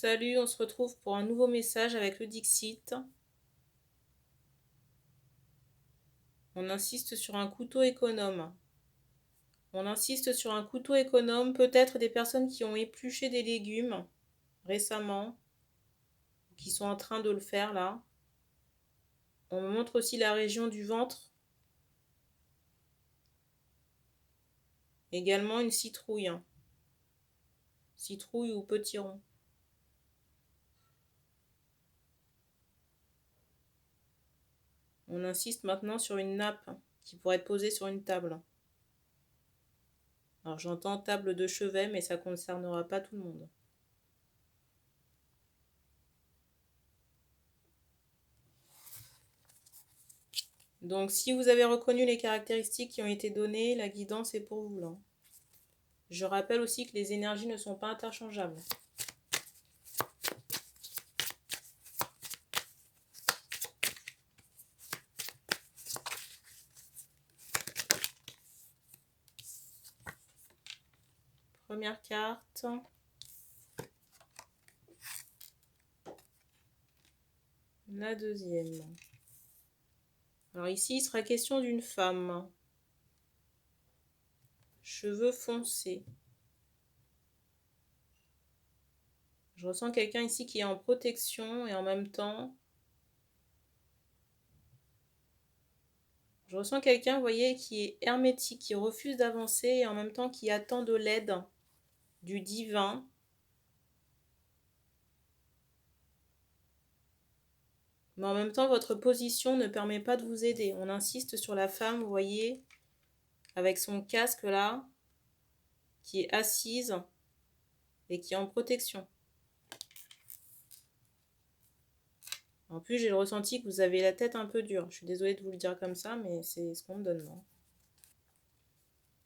Salut, on se retrouve pour un nouveau message avec le Dixit. On insiste sur un couteau économe. On insiste sur un couteau économe, peut-être des personnes qui ont épluché des légumes récemment, qui sont en train de le faire là. On me montre aussi la région du ventre. Également une citrouille. Citrouille ou petit rond. On insiste maintenant sur une nappe qui pourrait être posée sur une table. Alors j'entends table de chevet, mais ça ne concernera pas tout le monde. Donc si vous avez reconnu les caractéristiques qui ont été données, la guidance est pour vous là. Je rappelle aussi que les énergies ne sont pas interchangeables. Première carte. La deuxième. Alors ici, il sera question d'une femme. Cheveux foncés. Je ressens quelqu'un ici qui est en protection et en même temps... Je ressens quelqu'un, vous voyez, qui est hermétique, qui refuse d'avancer et en même temps qui attend de l'aide du divin. Mais en même temps, votre position ne permet pas de vous aider. On insiste sur la femme, vous voyez, avec son casque là, qui est assise et qui est en protection. En plus, j'ai le ressenti que vous avez la tête un peu dure. Je suis désolée de vous le dire comme ça, mais c'est ce qu'on me donne, moi.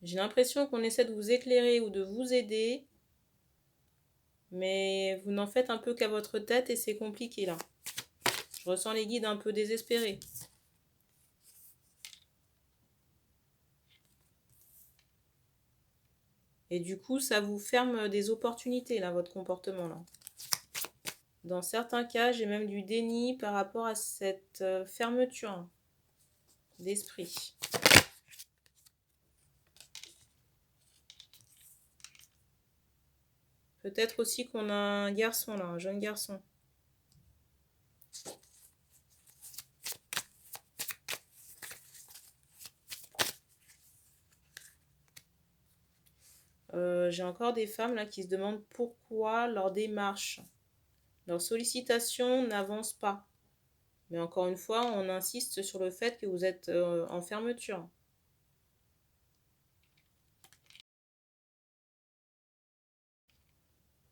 J'ai l'impression qu'on essaie de vous éclairer ou de vous aider, mais vous n'en faites un peu qu'à votre tête et c'est compliqué, là. Je ressens les guides un peu désespérés. Et du coup, ça vous ferme des opportunités, là, votre comportement, là. Dans certains cas, j'ai même du déni par rapport à cette fermeture d'esprit. Peut-être aussi qu'on a un garçon, là, un jeune garçon. J'ai encore des femmes là qui se demandent pourquoi leur démarche, leur sollicitation n'avance pas. Mais encore une fois, on insiste sur le fait que vous êtes en fermeture.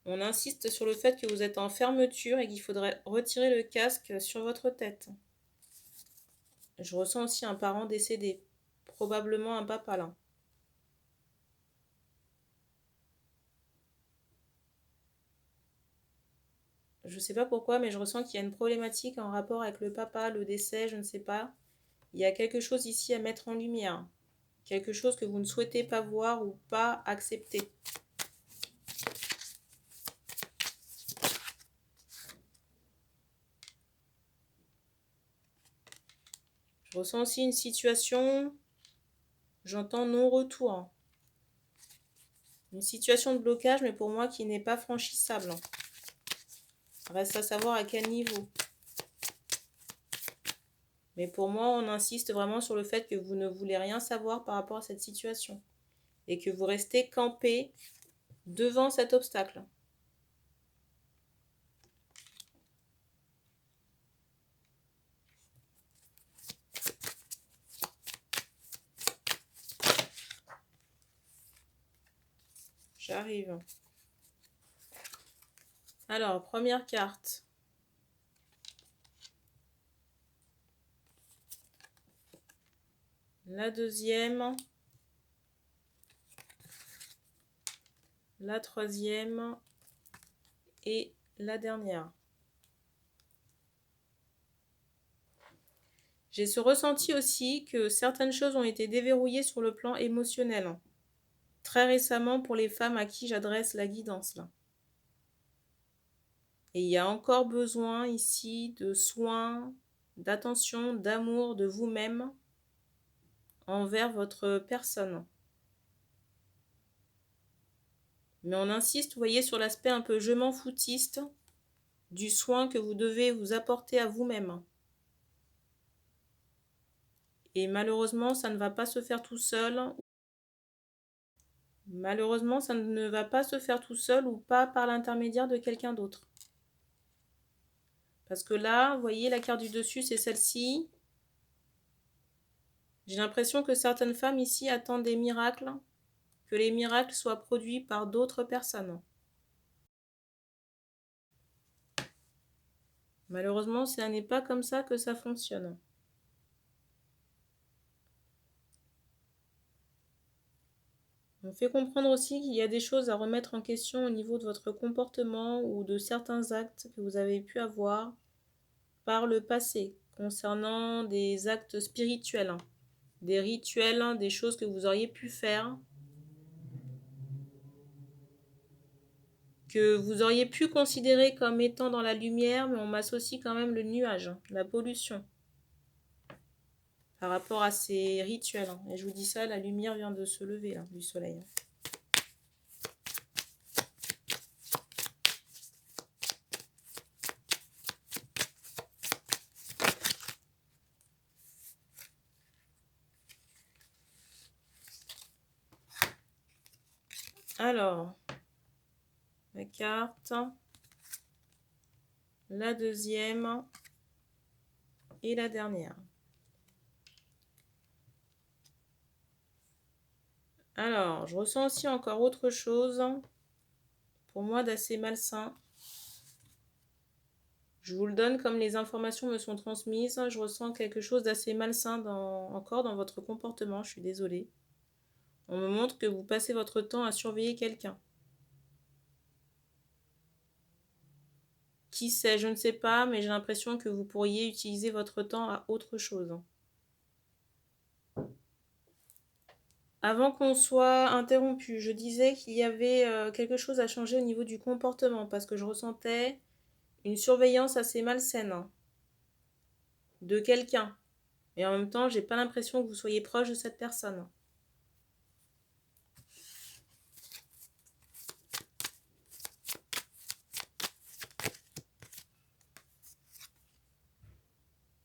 On insiste sur le fait que vous êtes en fermeture et qu'il faudrait retirer le casque sur votre tête. Je ressens aussi un parent décédé, probablement un papa là. Je ne sais pas pourquoi, mais je ressens qu'il y a une problématique en rapport avec le papa, le décès, je ne sais pas. Il y a quelque chose ici à mettre en lumière. Quelque chose que vous ne souhaitez pas voir ou pas accepter. Je ressens aussi une situation, j'entends non-retour. Une situation de blocage, mais pour moi qui n'est pas franchissable. Reste à savoir à quel niveau. Mais pour moi, on insiste vraiment sur le fait que vous ne voulez rien savoir par rapport à cette situation. Et que vous restez campé devant cet obstacle. J'arrive. Alors, première carte. La deuxième. La troisième. Et la dernière. J'ai ce ressenti aussi que certaines choses ont été déverrouillées sur le plan émotionnel. Très récemment pour les femmes à qui j'adresse la guidance là. Et il y a encore besoin ici de soins, d'attention, d'amour de vous-même envers votre personne. Mais on insiste, vous voyez, sur l'aspect un peu je m'en foutiste du soin que vous devez vous apporter à vous-même. Et malheureusement, ça ne va pas se faire tout seul. Malheureusement, ça ne va pas se faire tout seul ou pas par l'intermédiaire de quelqu'un d'autre. Parce que là, vous voyez, la carte du dessus, c'est celle-ci. J'ai l'impression que certaines femmes ici attendent des miracles, que les miracles soient produits par d'autres personnes. Malheureusement, ce n'est pas comme ça que ça fonctionne. On fait comprendre aussi qu'il y a des choses à remettre en question au niveau de votre comportement ou de certains actes que vous avez pu avoir par le passé, concernant des actes spirituels, des rituels, des choses que vous auriez pu faire, que vous auriez pu considérer comme étant dans la lumière, mais on m'associe quand même le nuage, la pollution, par rapport à ces rituels. Et je vous dis ça, la lumière vient de se lever, là, du soleil. Alors, la carte, la deuxième et la dernière. Alors, je ressens aussi encore autre chose, pour moi d'assez malsain. Je vous le donne comme les informations me sont transmises. Je ressens quelque chose d'assez malsain encore dans votre comportement, je suis désolée. On me montre que vous passez votre temps à surveiller quelqu'un. Qui sait, je ne sais pas, mais j'ai l'impression que vous pourriez utiliser votre temps à autre chose. Avant qu'on soit interrompu, je disais qu'il y avait quelque chose à changer au niveau du comportement parce que je ressentais une surveillance assez malsaine de quelqu'un. Et en même temps, j'ai pas l'impression que vous soyez proche de cette personne.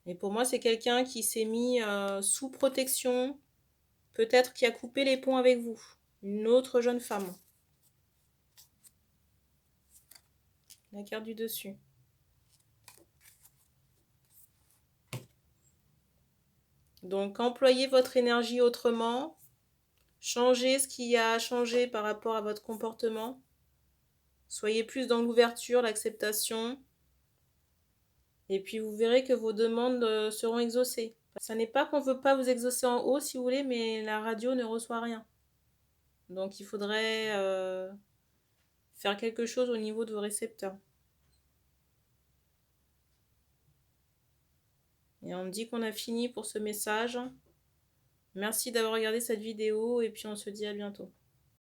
Et pour moi, c'est quelqu'un qui s'est mis sous protection, peut-être qui a coupé les ponts avec vous. Une autre jeune femme. La carte du dessus. Donc, employez votre énergie autrement. Changez ce qui a changé par rapport à votre comportement. Soyez plus dans l'ouverture, l'acceptation. Et puis, vous verrez que vos demandes seront exaucées. Ça n'est pas qu'on ne veut pas vous exaucer en haut, si vous voulez, mais la radio ne reçoit rien. Donc, il faudrait faire quelque chose au niveau de vos récepteurs. Et on me dit qu'on a fini pour ce message. Merci d'avoir regardé cette vidéo et puis on se dit à bientôt.